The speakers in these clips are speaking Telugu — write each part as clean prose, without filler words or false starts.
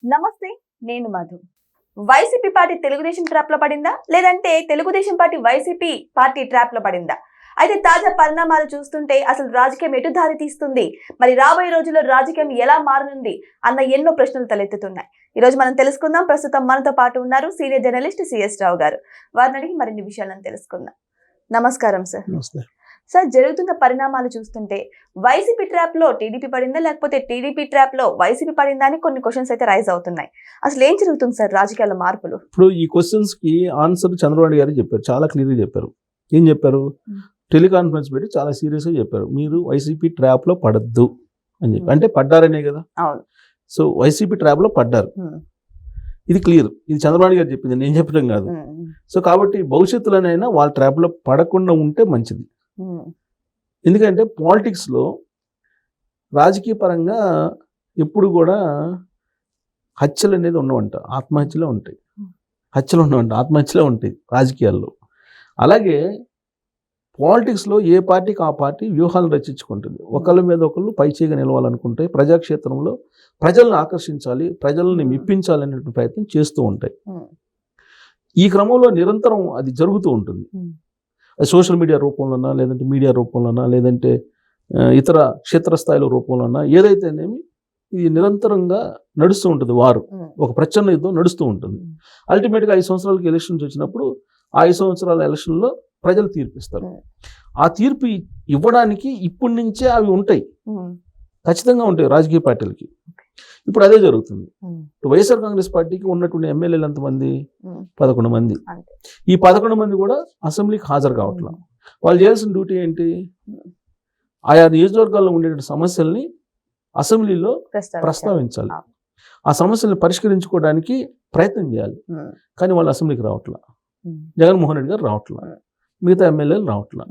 నమస్తే, నేను Madhu. YCP party Telugu Desam trap లో పడిందా, లేదంటే Telugu Desam party YCP party trap లో పడిందా? అయితే తాజా పరిణామాలు చూస్తుంటే అసలు రాజకీయం ఎటు దారి తీస్తుంది, మరి రాబోయే రోజుల్లో రాజకీయం ఎలా మారనుంది అన్న ఎన్నో ప్రశ్నలు తలెత్తుతున్నాయి. ఈ రోజు మనం తెలుసుకుందాం. ప్రస్తుతం మనతో పాటు ఉన్నారు సీనియర్ జర్నలిస్ట్ సిఎస్ రావు గారు. వారిని అడిగి మరిన్ని విషయాలను తెలుసుకుందాం. నమస్కారం సార్. సార్, జరుగుతున్న పరిణామాలు చూస్తుంటే వైసీపీ ట్రాప్ లో టీడీపీ పడిందా, లేకపోతే టీడీపీ ట్రాప్ లో వైసీపీ పడిందా అని కొన్ని క్వశ్చన్స్ అయితే రైజ్ అవుతున్నాయి. అసలు ఏం జరుగుతుంది సార్ రాజకీయాల మార్పులు? ఇప్పుడు ఈ క్వశ్చన్స్ కి ఆన్సర్ చంద్రబాబు గారు చెప్పారు, చాలా క్లియర్ గా చెప్పారు. ఏం చెప్పారు? టెలికాన్ఫరెన్స్ పెట్టి చాలా సీరియస్ గా చెప్పారు, మీరు వైసీపీ ట్రాప్ లో పడద్దు అని చెప్పి. అంటే పడ్డారనే కదా. సో వైసీపీ ట్రాప్ లో పడ్డారు, ఇది క్లియర్. ఇది చంద్రబాబు గారు చెప్పింది, నేను చెప్పడం కాదు. సో కాబట్టి భవిష్యత్తులోనైనా వాళ్ళ ట్రాప్ లో పడకుండా ఉంటే మంచిది. ఎందుకంటే పాలిటిక్స్లో రాజకీయ పరంగా ఎప్పుడు కూడా హత్యలు అనేది ఉండవంట, ఆత్మహత్యలే ఉంటాయి. హత్యలు ఉండవంట, ఆత్మహత్యలే ఉంటాయి రాజకీయాల్లో. అలాగే పాలిటిక్స్లో ఏ పార్టీకి ఆ పార్టీ వ్యూహాలను రచించుకుంటుంది. ఒకళ్ళ మీద ఒకళ్ళు పైచేగా నిలవాలనుకుంటే, ప్రజాక్షేత్రంలో ప్రజలను ఆకర్షించాలి, ప్రజల్ని మెప్పించాలి అనే ప్రయత్నం చేస్తూ ఉంటాయి. ఈ క్రమంలో నిరంతరం అది జరుగుతూ ఉంటుంది. సోషల్ మీడియా రూపంలోనా, లేదంటే మీడియా రూపంలోనా, లేదంటే ఇతర క్షేత్రస్థాయిలో రూపంలోనా, ఏదైతేనేమి ఇది నిరంతరంగా నడుస్తూ ఉంటుంది. వారు ఒక ప్రచన్న యుద్ధం నడుస్తూ ఉంటుంది. అల్టిమేట్గా 5 సంవత్సరాలకి ఎలక్షన్స్ వచ్చినప్పుడు ఆ 5 సంవత్సరాల ఎలక్షన్లో ప్రజలు తీర్పిస్తారు. ఆ తీర్పు ఇవ్వడానికి ఇప్పటి నుంచే అవి ఉంటాయి, ఖచ్చితంగా ఉంటాయి రాజకీయ పార్టీలకి. ఇప్పుడు అదే జరుగుతుంది. వైఎస్ఆర్ కాంగ్రెస్ పార్టీకి ఉన్నటువంటి ఎమ్మెల్యేలు ఎంతమంది? 11 మంది. ఈ 11 మంది కూడా అసెంబ్లీకి హాజరు కావట్లేదు. వాళ్ళు చేయాల్సిన డ్యూటీ ఏంటి? ఆయా నియోజకవర్గాల్లో ఉండే సమస్యల్ని అసెంబ్లీలో ప్రస్తావించాలి, ఆ సమస్యలను పరిష్కరించుకోవడానికి ప్రయత్నం చేయాలి. కానీ వాళ్ళు అసెంబ్లీకి రావట్లా. జగన్మోహన్ రెడ్డి గారు రావట్లా, మిగతా ఎమ్మెల్యేలు రావట్లా,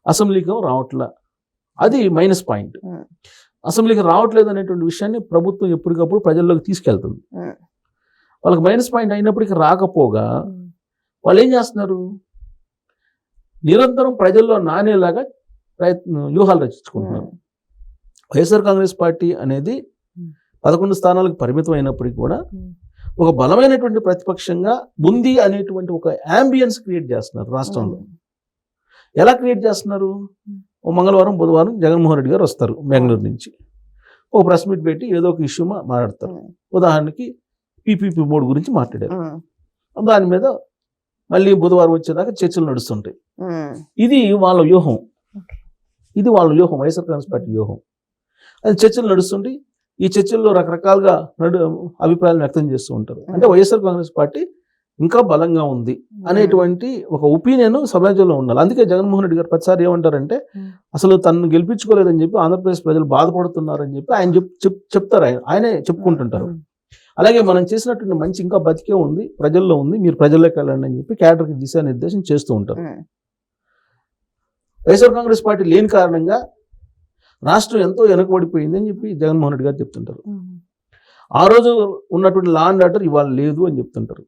అసెంబ్లీకి రావట్లా. అది మైనస్ పాయింట్. అసెంబ్లీకి రావట్లేదు అనేటువంటి విషయాన్ని ప్రభుత్వం ఎప్పటికప్పుడు ప్రజల్లోకి తీసుకెళ్తుంది. వాళ్ళకి మైనస్ పాయింట్ అయినప్పటికీ రాకపోగా వాళ్ళు ఏం చేస్తున్నారు? నిరంతరం ప్రజల్లో నానేలాగా వ్యూహాలు రచించుకుంటున్నారు. వైఎస్ఆర్ కాంగ్రెస్ పార్టీ అనేది 11 స్థానాలకు పరిమితం అయినప్పటికీ కూడా ఒక బలమైనటువంటి ప్రతిపక్షంగా ఉంది అనేటువంటి ఒక యాంబియన్స్ క్రియేట్ చేస్తున్నారు రాష్ట్రంలో. ఎలా క్రియేట్ చేస్తున్నారు? ఓ మంగళవారం బుధవారం జగన్మోహన్ రెడ్డి గారు వస్తారు బెంగళూరు నుంచి, ఓ ప్రెస్ మీట్ పెట్టి ఏదో ఒక ఇష్యూ మాట్లాడతారు. ఉదాహరణకి PPP మోడ్ గురించి మాట్లాడారు. దాని మీద మళ్ళీ బుధవారం వచ్చేదాకా చర్చలు నడుస్తుంటాయి. ఇది వాళ్ళ వ్యూహం, వైఎస్ఆర్ కాంగ్రెస్ పార్టీ వ్యూహం. అది చర్చలు నడుస్తుంటాయి. ఈ చర్చల్లో రకరకాలుగా అభిప్రాయాలు వ్యక్తం చేస్తూ ఉంటారు. అంటే వైఎస్ఆర్ కాంగ్రెస్ పార్టీ ఇంకా బలంగా ఉంది అనేటువంటి ఒక ఒపీనియన్ సమాజంలో ఉండాలి. అందుకే జగన్మోహన్ రెడ్డి గారు ప్రతిసారి ఏమంటారంటే, అసలు తను గెలిపించుకోలేదని చెప్పి ఆంధ్రప్రదేశ్ ప్రజలు బాధపడుతున్నారని చెప్పి ఆయన చెప్తారు, ఆయనే చెప్పుకుంటుంటారు. అలాగే మనం చేసినటువంటి మంచి ఇంకా బతికే ఉంది, ప్రజల్లో ఉంది, మీరు ప్రజల్లోకి వెళ్ళండి అని చెప్పి క్యాడర్కి దిశానిర్దేశం చేస్తూ ఉంటారు. వైఎస్ఆర్ కాంగ్రెస్ పార్టీ లేని కారణంగా రాష్ట్రం ఎంతో వెనకబడిపోయింది అని చెప్పి జగన్మోహన్ రెడ్డి గారు చెప్తుంటారు. ఆ రోజు ఉన్నటువంటి లా అండ్ ఆర్డర్ ఇవాళ లేదు అని చెప్తుంటారు.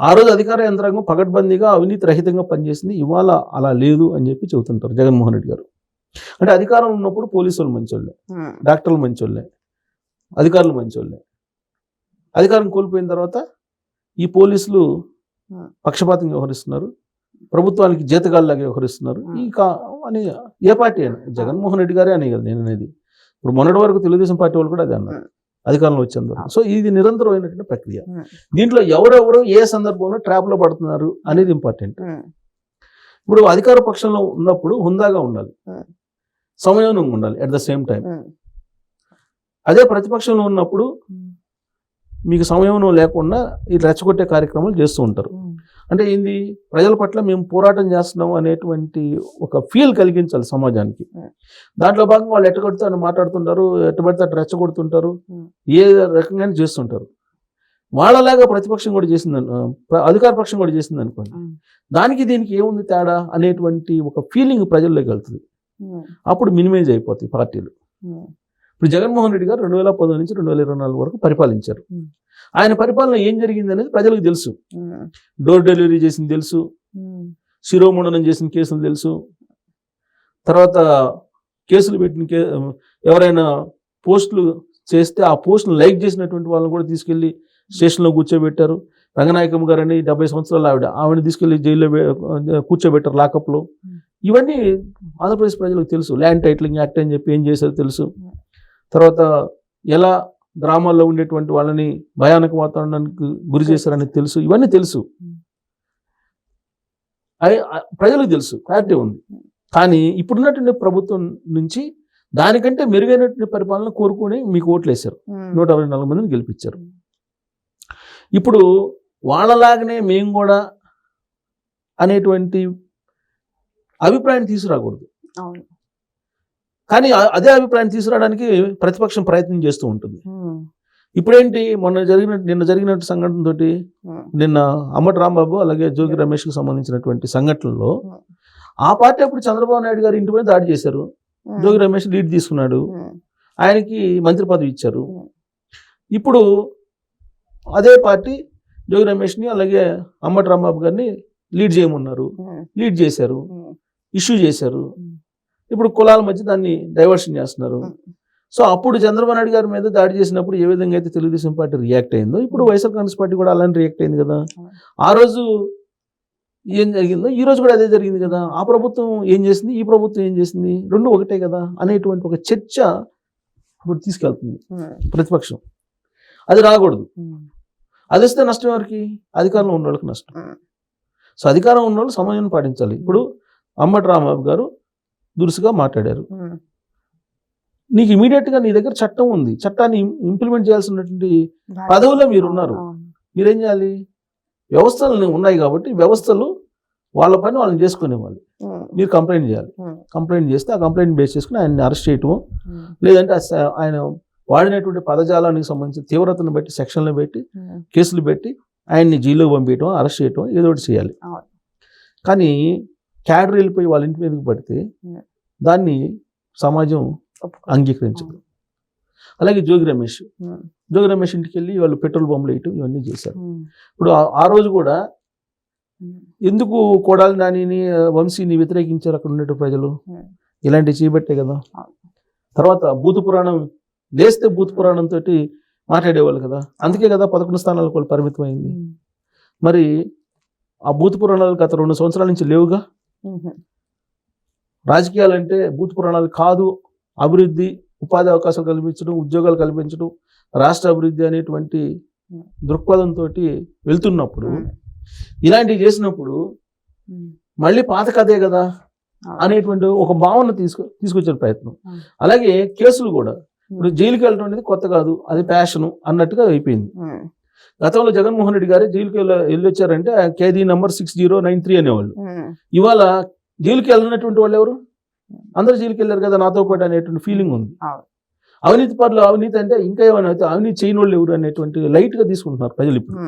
ఆ రోజు అధికార యంత్రాంగం పకడ్బందీగా అవినీతి రహితంగా పనిచేసింది, ఇవాళ అలా లేదు అని చెప్పి చెబుతుంటారు జగన్మోహన్ రెడ్డి గారు. అంటే అధికారం ఉన్నప్పుడు పోలీసులు మంచోళ్ళే, డాక్టర్లు మంచోళ్ళే, అధికారులు మంచోళ్ళే. అధికారం కోల్పోయిన తర్వాత ఈ పోలీసులు పక్షపాతంగా వ్యవహరిస్తున్నారు, ప్రభుత్వానికి జీతగాళ్ళలాగా వ్యవహరిస్తున్నారు. అని ఏ పార్టీ అయినా, జగన్మోహన్ రెడ్డి గారే అనే కదా నేను అనేది. ఇప్పుడు మొన్నటి వరకు తెలుగుదేశం పార్టీ వాళ్ళు కూడా అదే అన్నారు అధికారంలో వచ్చేందుకు. సో ఇది నిరంతరమైనటువంటి ప్రక్రియ. దీంట్లో ఎవరెవరు ఏ సందర్భంలో ట్రాప్లో పడుతున్నారు అనేది ఇంపార్టెంట్. ఇప్పుడు అధికార పక్షంలో ఉన్నప్పుడు హుందాగా ఉండాలి, సంయమనంగా ఉండాలి అట్ ద సేమ్ టైం. అదే ప్రతిపక్షంలో ఉన్నప్పుడు మీకు సంయమనం లేకుండా ఈ రెచ్చగొట్టే కార్యక్రమాలు చేస్తూ ఉంటారు. అంటే ఏంది? ప్రజల పట్ల మేము పోరాటం చేస్తున్నాం అనేటువంటి ఒక ఫీల్ కలిగించాలి సమాజానికి. దాంట్లో భాగంగా వాళ్ళు ఎట్టగొడితే అని మాట్లాడుతుంటారు, ఎట్టబడితే అటు రెచ్చగొడుతుంటారు, ఏ రకంగానే చేస్తుంటారు. వాళ్ళలాగా ప్రతిపక్షం కూడా చేసింది, అధికార పక్షం కూడా చేసింది అనుకోండి, దానికి దీనికి ఏముంది తేడా అనేటువంటి ఒక ఫీలింగ్ ప్రజల్లోకి వెళ్తుంది. అప్పుడు మినిమైజ్ అయిపోతాయి పార్టీలు. ఇప్పుడు జగన్మోహన్ రెడ్డి గారు 2019 నుంచి 2024 వరకు పరిపాలించారు. ఆయన పరిపాలన ఏం జరిగింది అనేది ప్రజలకు తెలుసు. డోర్ డెలివరీ చేసింది తెలుసు, శిరోముండనం చేసిన కేసులు తెలుసు, తర్వాత కేసులు పెట్టిన ఎవరైనా పోస్టులు చేస్తే ఆ పోస్ట్ను లైక్ చేసినటువంటి వాళ్ళని కూడా తీసుకెళ్లి స్టేషన్లో కూర్చోబెట్టారు. రంగనాయకమ్మ గారని 70 సంవత్సరాల ఆవిడ తీసుకెళ్లి జైల్లో కూర్చోబెట్టారు, లాకప్లో. ఇవన్నీ ఆంధ్రప్రదేశ్ ప్రజలకు తెలుసు. ల్యాండ్ టైటిలింగ్ యాక్ట్ అని చెప్పి ఏం చేశారో తెలుసు. తర్వాత ఎలా గ్రామాల్లో ఉండేటువంటి వాళ్ళని భయానక వాతావరణానికి గురి చేశారని తెలుసు. ఇవన్నీ తెలుసు, ప్రజలకు తెలుసు, క్లారిటీ ఉంది. కానీ ఇప్పుడున్నటువంటి ప్రభుత్వం నుంచి దానికంటే మెరుగైనటువంటి పరిపాలన కోరుకుని మీకు ఓట్లు వేశారు, 124 మందిని గెలిపించారు. ఇప్పుడు వాళ్ళలాగనే మేము కూడా అనేటువంటి అభిప్రాయం తీసుకురాకూడదు. కానీ అదే అభిప్రాయం తీసుకురావడానికి ప్రతిపక్షం ప్రయత్నం చేస్తూ ఉంటుంది. ఇప్పుడేంటి నిన్న జరిగినట్టు సంఘటనతోటి, నిన్న అంబటి రాంబాబు అలాగే జోగి రమేష్కి సంబంధించినటువంటి సంఘటనలో ఆ పార్టీ అప్పుడు చంద్రబాబు నాయుడు గారి ఇంటి మీద దాడి చేశారు. జోగి రమేష్ లీడ్ తీసుకున్నాడు, ఆయనకి మంత్రి పదవి ఇచ్చారు. ఇప్పుడు అదే పార్టీ జోగి రమేష్ని అలాగే అంబటి రాంబాబు గారిని లీడ్ చేయమన్నారు, లీడ్ చేశారు, ఇష్యూ చేశారు. ఇప్పుడు కులాల మధ్య దాన్ని డైవర్షన్ చేస్తున్నారు. సో అప్పుడు చంద్రబాబు నాయుడు గారి మీద దాడి చేసినప్పుడు ఏ విధంగా అయితే తెలుగుదేశం పార్టీ రియాక్ట్ అయిందో, ఇప్పుడు వైఎస్ఆర్ కాంగ్రెస్ పార్టీ కూడా అలానే రియాక్ట్ అయింది కదా. ఆ రోజు ఏం జరిగిందో ఈ రోజు కూడా అదే జరిగింది కదా. ఆ ప్రభుత్వం ఏం చేసింది, ఈ ప్రభుత్వం ఏం చేసింది, రెండు ఒకటే కదా అనేటువంటి ఒక చర్చ ఇప్పుడు తీసుకెళ్తుంది ప్రతిపక్షం. అది రాకూడదు. అది వస్తే నష్టం ఎవరికి? అధికారంలో ఉన్న వాళ్ళకి నష్టం. సో అధికారం ఉన్న వాళ్ళు సమయం పాటించాలి. ఇప్పుడు అంబటి రాంబాబు గారు దురుసుగా మాట్లాడారు. నీకు ఇమీడియట్గా నీ దగ్గర చట్టం ఉంది, చట్టాన్ని ఇంప్లిమెంట్ చేయాల్సినటువంటి పదవుల్లో మీరు ఉన్నారు. మీరేం చేయాలి? వ్యవస్థలు ఉన్నాయి కాబట్టి వ్యవస్థలు వాళ్ళ పని వాళ్ళని చేసుకునేవాళ్ళు. మీరు కంప్లైంట్ చేయాలి. కంప్లైంట్ చేస్తే ఆ కంప్లైంట్ బేస్ చేసుకుని ఆయన్ని అరెస్ట్ చేయటము, లేదంటే ఆయన వాడినటువంటి పదజాలానికి సంబంధించి తీవ్రతను బట్టి సెక్షన్లు పెట్టి కేసులు పెట్టి ఆయన్ని జైల్లో పంపించడం, అరెస్ట్ చేయటం, ఏదో ఒకటి చేయాలి. కానీ క్యాడర్ వెళ్ళిపోయి వాళ్ళ ఇంటి మీదకి పడితే దాన్ని సమాజం అంగీకరించదు. అలాగే జోగి రమేష్ ఇంటికి వెళ్ళి వాళ్ళు పెట్రోల్ బాంబులు వేయటం ఇవన్నీ చేశారు. ఇప్పుడు ఆ రోజు కూడా ఎందుకు కొడాలి నానిని, వంశీని వ్యతిరేకించారు అక్కడ ఉన్నట్టు ప్రజలు? ఇలాంటివి చేయబట్టే కదా. తర్వాత భూత పురాణం లేస్తే భూత పురాణంతో మాట్లాడేవాళ్ళు కదా, అందుకే కదా 11 స్థానాలకు వాళ్ళు పరిమితం అయింది. మరి ఆ భూత పురాణాలు గత 2 సంవత్సరాల నుంచి లేవుగా. రాజకీయాలంటే భూత పురాణాలు కాదు, అభివృద్ధి, ఉపాధి అవకాశాలు కల్పించడం, ఉద్యోగాలు కల్పించడం, రాష్ట్ర అభివృద్ధి అనేటువంటి దృక్పథంతో వెళ్తున్నప్పుడు ఇలాంటివి చేసినప్పుడు మళ్ళీ పాత కథే కదా అనేటువంటి ఒక భావన తీసుకొచ్చే ప్రయత్నం. అలాగే కేసులు కూడా ఇప్పుడు జైలుకి వెళ్ళడం అనేది కొత్త కాదు, అది ప్యాషను అన్నట్టుగా అయిపోయింది. గతంలో జగన్మోహన్ రెడ్డి గారు జైలుకి వెళ్ళొచ్చారంటే ఖైదీ నంబర్ 6093 అనేవాళ్ళు. ఇవాళ జైలుకి వెళ్ళినటువంటి వాళ్ళు ఎవరు? అందరూ జైలుకి వెళ్ళారు కదా నాతో పాటు అనేటువంటి ఫీలింగ్ ఉంది. అవినీతి పనులు, అవినీతి అంటే ఇంకా ఏమైనా అయితే అవినీతి చేయని వాళ్ళు ఎవరు అనేటువంటి లైట్ గా తీసుకుంటున్నారు ప్రజలు. ఇప్పుడు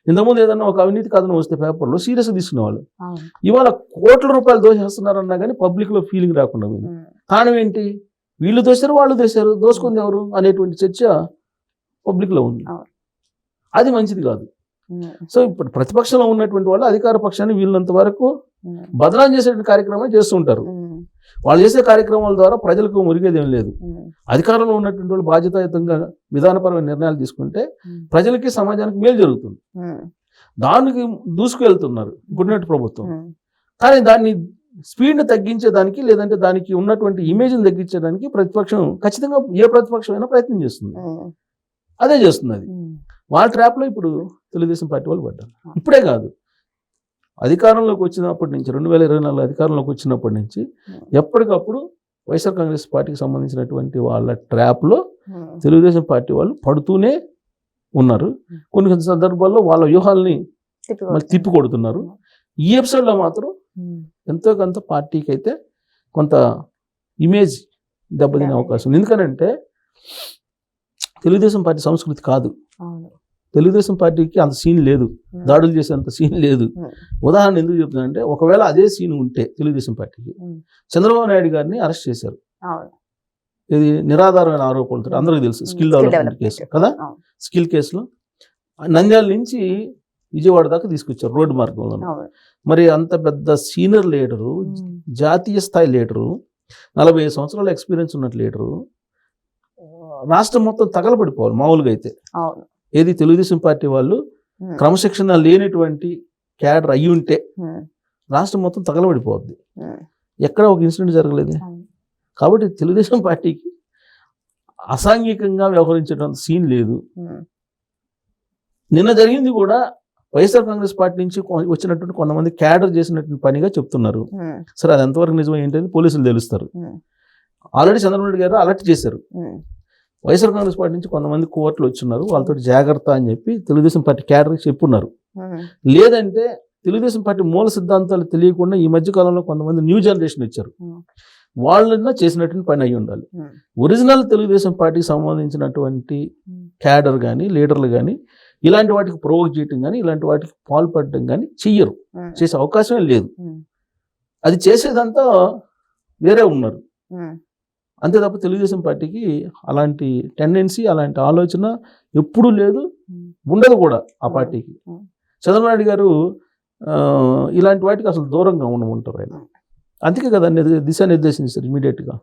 ఇంతకుముందు ఏదన్నా ఒక అవినీతి కథనం వస్తే పేపర్లో సీరియస్ గా తీసుకునేవాళ్ళు. ఇవాళ కోట్ల రూపాయలు దోషేస్తున్నారన్నా కానీ పబ్లిక్ లో ఫీలింగ్ రాకుండా ఉంది. కారణం ఏంటి? వీళ్ళు దోశారు, వాళ్ళు దోశారు, దోసుకుంది ఎవరు అనేటువంటి చర్చ పబ్లిక్ లో ఉంది. అది మంచిది కాదు. సో ఇప్పుడు ప్రతిపక్షంలో ఉన్నటువంటి వాళ్ళు అధికార పక్షాన్ని వీళ్ళంత వరకు బదనాం చేసేటువంటి కార్యక్రమాలు చేస్తూ ఉంటారు. వాళ్ళు చేసే కార్యక్రమాల ద్వారా ప్రజలకు మురిగేది ఏం లేదు. అధికారంలో ఉన్నటువంటి వాళ్ళు బాధ్యతాయుతంగా విధానపరమైన నిర్ణయాలు తీసుకుంటే ప్రజలకి, సమాజానికి మేలు జరుగుతుంది. దానికి దూసుకువెళ్తున్నారు ఇప్పుడున్నట్టు ప్రభుత్వం. కానీ దాన్ని స్పీడ్ని తగ్గించేదానికి, లేదంటే దానికి ఉన్నటువంటి ఇమేజ్ని తగ్గించడానికి ప్రతిపక్షం ఖచ్చితంగా, ఏ ప్రతిపక్షం అయినా ప్రయత్నం చేస్తుంది. అదే చేస్తుంది. అది వాళ్ళ ట్రాప్లో ఇప్పుడు తెలుగుదేశం పార్టీ వాళ్ళు పడ్డారు. ఇప్పుడే కాదు, అధికారంలోకి వచ్చినప్పటి నుంచి, 2024 అధికారంలోకి వచ్చినప్పటి నుంచి ఎప్పటికప్పుడు వైఎస్ఆర్ కాంగ్రెస్ పార్టీకి సంబంధించినటువంటి వాళ్ళ ట్రాప్లో తెలుగుదేశం పార్టీ వాళ్ళు పడుతూనే ఉన్నారు. కొన్ని సందర్భాల్లో వాళ్ళ వ్యూహాలని మళ్ళీ తిప్పి కొడుతున్నారు. ఈ ఎపిసోడ్లో మాత్రం ఎంతో కొంత పార్టీకి అయితే కొంత ఇమేజ్ దెబ్బతినే అవకాశం ఉంది. ఎందుకనంటే తెలుగుదేశం పార్టీ సంస్కృతి కాదు. తెలుగుదేశం పార్టీకి అంత సీన్ లేదు, దాడులు చేసేంత సీన్ లేదు. ఉదాహరణ ఎందుకు చెప్తున్నానంటే, ఒకవేళ అదే సీన్ ఉంటే తెలుగుదేశం పార్టీకి, చంద్రబాబు నాయుడు గారిని అరెస్ట్ చేశారు. ఇది నిరాధారమైన ఆరోపణలతో అందరికీ తెలుసు, స్కిల్ డెవలప్మెంట్ కేసు కదా. స్కిల్ కేసులో నంద్యాల నుంచి విజయవాడ దాకా తీసుకొచ్చారు రోడ్డు మార్గంలో. మరి అంత పెద్ద సీనియర్ లీడరు, జాతీయ స్థాయి లీడరు, 45 సంవత్సరాల ఎక్స్పీరియన్స్ ఉన్న లీడరు రాష్ట్రం మొత్తం తగలబడిపోవాలి మామూలుగా అయితే. అవును. ఏది తెలుగుదేశం పార్టీ వాళ్ళు క్రమశిక్షణ లేనటువంటి క్యాడర్ అయ్యి ఉంటే రాష్ట్రం మొత్తం తగలబడిపోద్ది. ఎక్కడ ఒక ఇన్సిడెంట్ జరగలేదు. కాబట్టి తెలుగుదేశం పార్టీకి అసాంఘికంగా వ్యవహరించడం సీన్ లేదు. నిన్న జరిగింది కూడా వైఎస్ఆర్ కాంగ్రెస్ పార్టీ నుంచి వచ్చినటువంటి కొంతమంది క్యాడర్ చేసినటువంటి పనిగా చెప్తున్నారు. సరే అది ఎంతవరకు నిజం ఏంటంటే పోలీసులు తెలుస్తారు. ఆల్రెడీ చంద్రబాబు నాయుడు గారు అలర్ట్ చేశారు. వైఎస్ఆర్ కాంగ్రెస్ పార్టీ నుంచి కొంతమంది కోర్టులు వచ్చిన్నారు, వాళ్ళతో జాగ్రత్త అని చెప్పి తెలుగుదేశం పార్టీ క్యాడర్కి చెప్పున్నారు. లేదంటే తెలుగుదేశం పార్టీ మూల సిద్ధాంతాలు తెలియకుండా ఈ మధ్య కాలంలో కొంతమంది న్యూ జనరేషన్ వచ్చారు, వాళ్ళన్నా చేసినటువంటి పని అయి ఉండాలి. ఒరిజినల్ తెలుగుదేశం పార్టీకి సంబంధించినటువంటి క్యాడర్ కానీ లీడర్లు కానీ ఇలాంటి వాటికి ప్రొవోక్ చేయటం కానీ ఇలాంటి వాటికి పాల్పడటం కానీ చెయ్యరు, చేసే అవకాశమే లేదు. అది చేసేదంతా వేరే ఉన్నారు. అంతే తప్ప తెలుగుదేశం పార్టీకి అలాంటి టెండెన్సీ అలాంటి ఆలోచన ఎప్పుడూ లేదు, ఉండదు కూడా ఆ పార్టీకి. చంద్రబాబు నాయుడు గారు ఇలాంటి వాటికి అసలు దూరంగా ఉండమంటారు ఆయన. అందుకే కదా దిశానిర్దేశించారు ఇమీడియట్గా.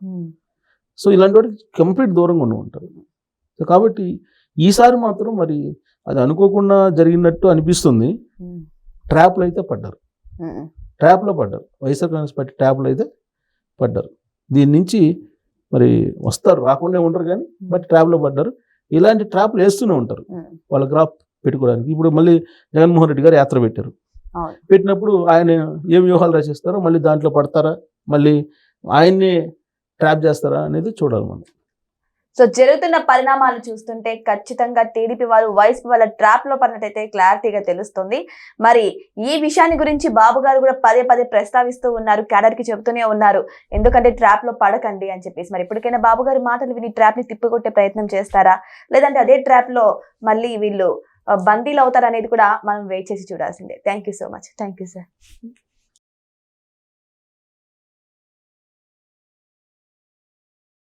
సో ఇలాంటి వాటికి కంప్లీట్ దూరంగా ఉండమంటారు. సో కాబట్టి ఈసారి మాత్రం మరి అది అనుకోకుండా జరిగినట్టు అనిపిస్తుంది. ట్రాప్లో అయితే పడ్డారు, ట్రాప్లో పడ్డారు. వైఎస్ఆర్ కాంగ్రెస్ పార్టీ ట్రాప్లో అయితే పడ్డారు. దీని నుంచి మరి వస్తారు, రాకుండా ఉంటారు కానీ బట్ ట్రాప్లో పడ్డారు. ఇలాంటి ట్రాప్లు వేస్తూనే ఉంటారు వాళ్ళ గ్రాఫ్ పెట్టుకోవడానికి. ఇప్పుడు మళ్ళీ జగన్మోహన్ రెడ్డి గారు యాత్ర పెట్టారు. పెట్టినప్పుడు ఆయన ఏం వ్యూహాలు రచిస్తారో మళ్ళీ దాంట్లో పడతారా, మళ్ళీ ఆయన్ని ట్రాప్ చేస్తారా అనేది చూడాలి మనం. సో జరుగుతున్న పరిణామాలు చూస్తుంటే ఖచ్చితంగా టీడీపీ వాళ్ళు వైసీపీ వాళ్ళ ట్రాప్ లో పడినట్టయితే క్లారిటీగా తెలుస్తుంది. మరి ఈ విషయాన్ని గురించి బాబు గారు కూడా పదే పదే ప్రస్తావిస్తూ ఉన్నారు, క్యాడర్ కి చెబుతూనే ఉన్నారు ఎందుకంటే ట్రాప్ లో పడకండి అని చెప్పేసి. మరి ఇప్పటికైనా బాబు గారి మాటలు విని ట్రాప్ ని తిప్పికొట్టే ప్రయత్నం చేస్తారా, లేదంటే అదే ట్రాప్ లో మళ్ళీ వీళ్ళు బందీలు అవుతారు అనేది కూడా మనం వెయిట్ చేసి చూడాల్సిందే. Thank you so much. Thank you sir.